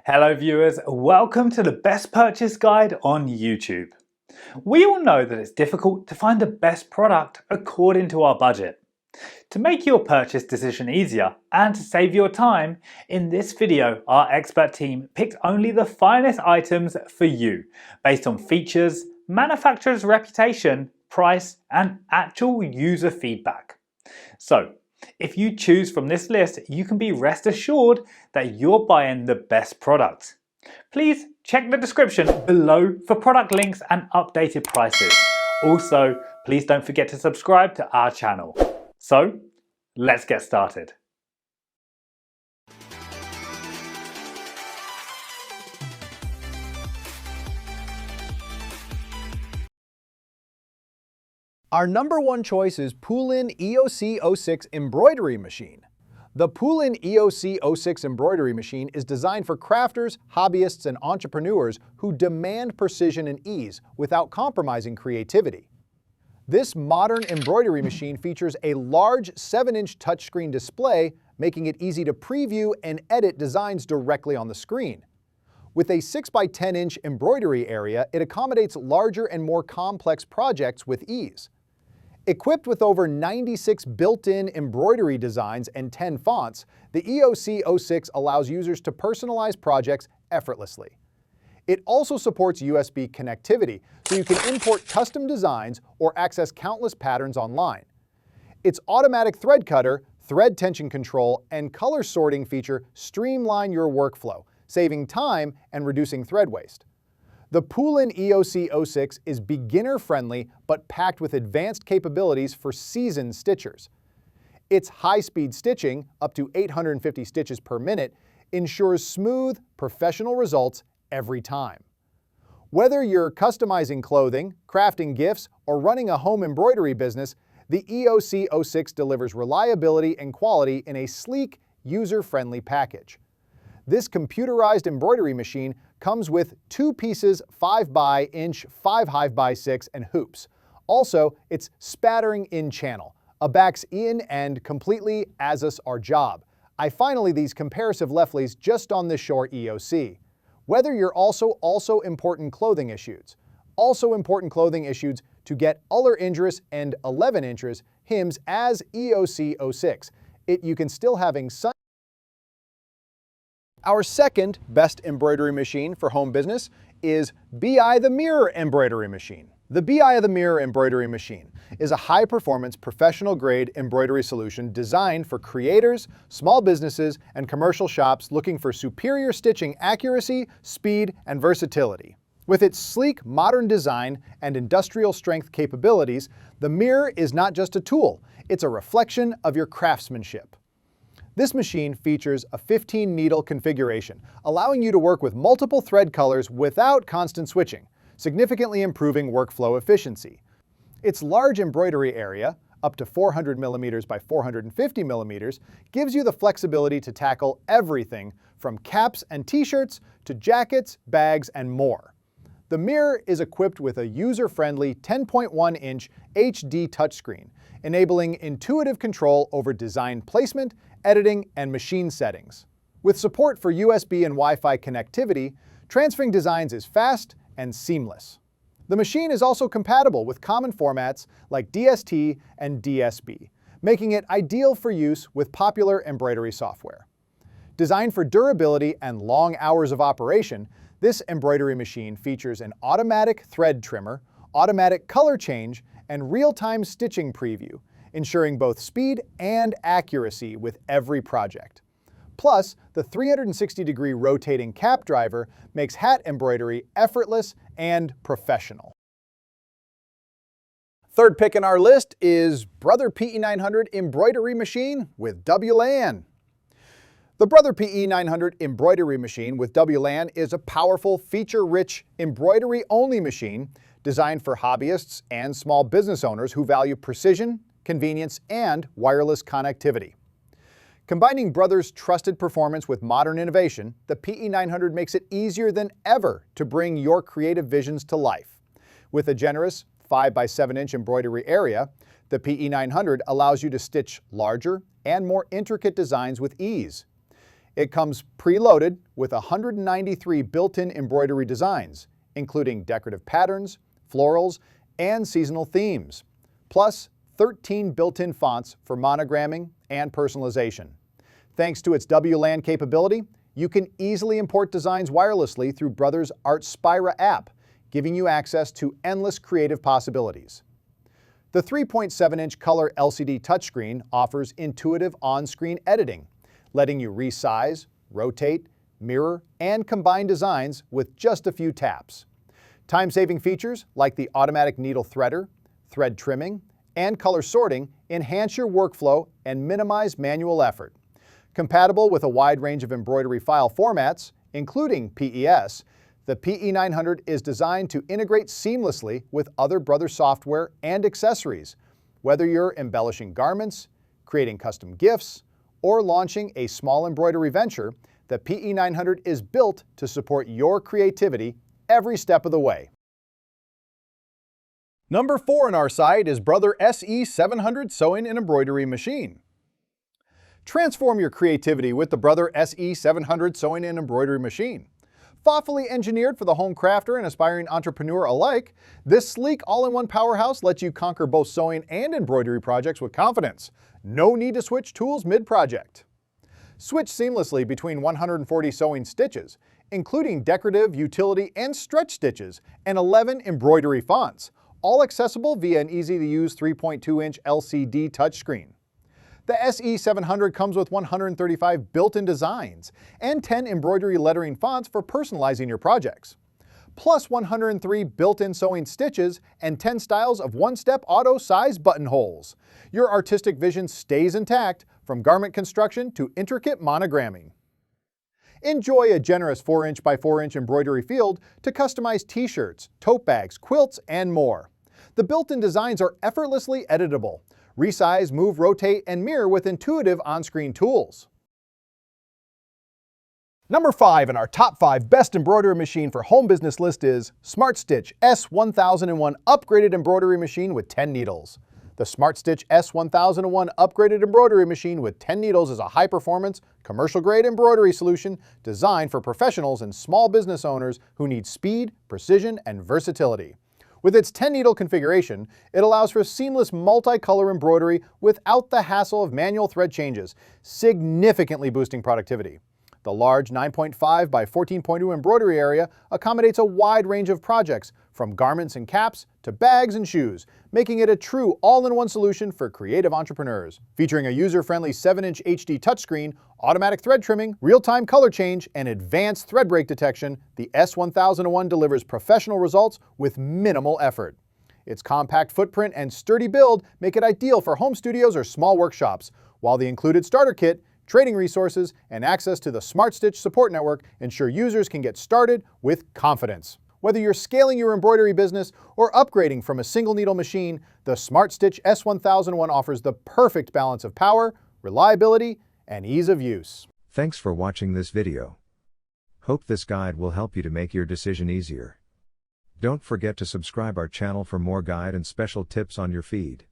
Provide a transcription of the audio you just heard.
Hello viewers, welcome to the best purchase guide on YouTube. We all know that it's difficult to find the best product according to our budget. To make your purchase decision easier and to save your time, in this video our expert team picked only the finest items for you based on features, manufacturer's reputation, price and actual user feedback. So, if you choose from this list, you can be rest assured that you're buying the best product. Please check the description below for product links and updated prices. Also, please don't forget to subscribe to our channel. So, let's get started. Our number one choice is Poolin EOC06 Embroidery Machine. The Poolin EOC06 Embroidery Machine is designed for crafters, hobbyists, and entrepreneurs who demand precision and ease without compromising creativity. This modern embroidery machine features a large 7-inch touchscreen display, making it easy to preview and edit designs directly on the screen. With a 6 by 10-inch embroidery area, it accommodates larger and more complex projects with ease. Equipped with over 96 built-in embroidery designs and 10 fonts, the EOC06 allows users to personalize projects effortlessly. It also supports USB connectivity, so you can import custom designs or access countless patterns online. Its automatic thread cutter, thread tension control, and color sorting feature streamline your workflow, saving time and reducing thread waste. The Poolin EOC06 is beginner-friendly but packed with advanced capabilities for seasoned stitchers. Its high-speed stitching, up to 850 stitches per minute, ensures smooth, professional results every time. Whether you're customizing clothing, crafting gifts, or running a home embroidery business, the EOC06 delivers reliability and quality in a sleek, user-friendly package. This computerized embroidery machine comes with 2 pieces 5 by inch 5 high by 6 and hoops. Also, it's spattering in channel, a backs in and completely as us our job. I finally these comparative leftlies just on the short EOC. Whether you're also important clothing issues. Also important clothing issues to get Uller Injurus and 11 inches hymns as EOC06. You can still having sun. Our second best embroidery machine for home business is BI the Mirror Embroidery Machine. The BI the Mirror Embroidery Machine is a high-performance, professional-grade embroidery solution designed for creators, small businesses, and commercial shops looking for superior stitching accuracy, speed, and versatility. With its sleek, modern design and industrial-strength capabilities, the Mirror is not just a tool, it's a reflection of your craftsmanship. This machine features a 15-needle configuration, allowing you to work with multiple thread colors without constant switching, significantly improving workflow efficiency. Its large embroidery area, up to 400 mm by 450 mm, gives you the flexibility to tackle everything from caps and t-shirts to jackets, bags, and more. The Mirror is equipped with a user-friendly 10.1-inch HD touchscreen, enabling intuitive control over design placement, editing, and machine settings. With support for USB and Wi-Fi connectivity, transferring designs is fast and seamless. The machine is also compatible with common formats like DST and DSB, making it ideal for use with popular embroidery software. Designed for durability and long hours of operation, this embroidery machine features an automatic thread trimmer, automatic color change, and real-time stitching preview, ensuring both speed and accuracy with every project. Plus, the 360-degree rotating cap driver makes hat embroidery effortless and professional. Third pick in our list is Brother PE900 Embroidery Machine with WLAN. The Brother PE900 Embroidery Machine with WLAN is a powerful, feature-rich, embroidery-only machine designed for hobbyists and small business owners who value precision, convenience, and wireless connectivity. Combining Brother's trusted performance with modern innovation, the PE900 makes it easier than ever to bring your creative visions to life. With a generous 5 by 7-inch embroidery area, the PE900 allows you to stitch larger and more intricate designs with ease. It comes preloaded with 193 built-in embroidery designs, including decorative patterns, florals, and seasonal themes, plus 13 built-in fonts for monogramming and personalization. Thanks to its WLAN capability, you can easily import designs wirelessly through Brother's ArtSpira app, giving you access to endless creative possibilities. The 3.7-inch color LCD touchscreen offers intuitive on-screen editing, letting you resize, rotate, mirror, and combine designs with just a few taps. Time-saving features like the automatic needle threader, thread trimming, and color sorting enhance your workflow and minimize manual effort. Compatible with a wide range of embroidery file formats, including PES, the PE900 is designed to integrate seamlessly with other Brother software and accessories, whether you're embellishing garments, creating custom gifts, or launching a small embroidery venture. The PE900 is built to support your creativity every step of the way. Number 4 on our side is Brother SE700 Sewing and Embroidery Machine. Transform your creativity with the Brother SE700 Sewing and Embroidery Machine. Thoughtfully engineered for the home crafter and aspiring entrepreneur alike, this sleek all-in-one powerhouse lets you conquer both sewing and embroidery projects with confidence. No need to switch tools mid-project. Switch seamlessly between 140 sewing stitches, including decorative, utility, and stretch stitches, and 11 embroidery fonts, all accessible via an easy-to-use 3.2-inch LCD touchscreen. The SE700 comes with 135 built-in designs and 10 embroidery lettering fonts for personalizing your projects, plus 103 built-in sewing stitches and 10 styles of one-step auto-size buttonholes. Your artistic vision stays intact from garment construction to intricate monogramming. Enjoy a generous 4-inch by 4-inch embroidery field to customize t-shirts, tote bags, quilts, and more. The built-in designs are effortlessly editable. Resize, move, rotate, and mirror with intuitive on-screen tools. Number 5 in our top 5 best embroidery machine for home business list is Smart Stitch S1001 Upgraded Embroidery Machine with 10 needles. The Smart Stitch S1001 Upgraded Embroidery Machine with 10 needles is a high-performance, commercial-grade embroidery solution designed for professionals and small business owners who need speed, precision, and versatility. With its 10-needle configuration, it allows for seamless multicolor embroidery without the hassle of manual thread changes, significantly boosting productivity. The large 9.5 by 14.2 embroidery area accommodates a wide range of projects, from garments and caps to bags and shoes, making it a true all-in-one solution for creative entrepreneurs. Featuring a user-friendly 7-inch HD touchscreen, automatic thread trimming, real-time color change, and advanced thread break detection, the S1001 delivers professional results with minimal effort. Its compact footprint and sturdy build make it ideal for home studios or small workshops, while the included starter kit, training resources, and access to the Smart Stitch support network ensure users can get started with confidence. Whether you're scaling your embroidery business or upgrading from a single needle machine, the Smart Stitch S1001 offers the perfect balance of power, reliability, and ease of use. Thanks for watching this video. Hope this guide will help you to make your decision easier. Don't forget to subscribe our channel for more guide and special tips on your feed.